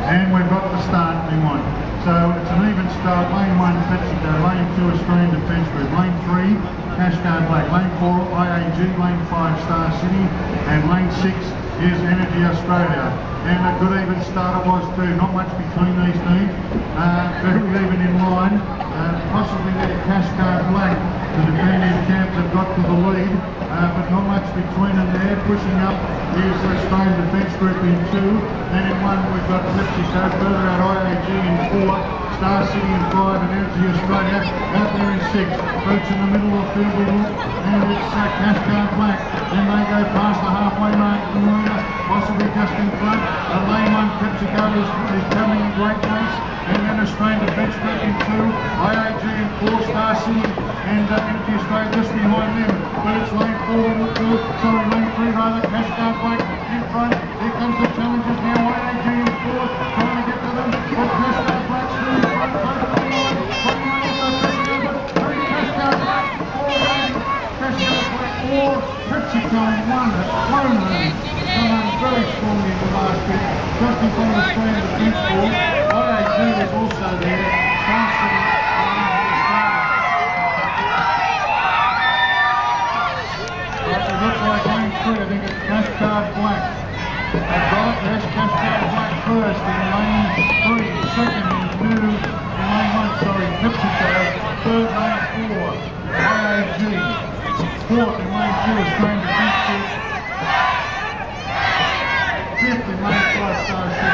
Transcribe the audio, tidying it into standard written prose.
And we've got the start we want. So it's an even start. Lane 1, PepsiCo. Lane 2, Australian Defence Group. Lane 3, Cashcard Black. Lane 4, IAG. Lane 5, Star City. And lane 6 is Energy Australia. And a good even start it was too. Not much between these teams. Very even in line. Possibly there Cashcard Black, the defending champs, have got to the lead. But not much between them there. Pushing up is Australian Defence Group in 2. Then in 1 we've got PepsiCo. Further out IAG in 4. Star City in 5 and Energy Australia out there in 6. Boots in the middle of the field we look, and it's Cashcard Black. Then they go past the halfway mark, possibly just in front. Lane 1 PepsiCo is coming in great pace. And then Australian Defence Group in 2, IAG in 4, Star City and Energy Australia just behind them. But it's lane 4, lane 3 rather, Cashcard Black in front. Here comes the challengers now, IAG in 4, trying to get to them. But Cashcard Black still in front, close to the line. Front line is PepsiCo, but 3 Cashcard Black, 4 lane. Cashcard Black 4, PepsiCo in 1 at home lane. Come very strongly in the last bit, just in front of Australian Defence Group. IAG is also there. Star City it looks like lane 3, I think it's Cashcard Black. I've got it, there's Cashcard Black first in lane 3, second in 2, in lane 1, sorry, PepsiCo, third lane 4, IAG, fourth in lane 2, Australian Defence Group, fifth in lane 5, Star City.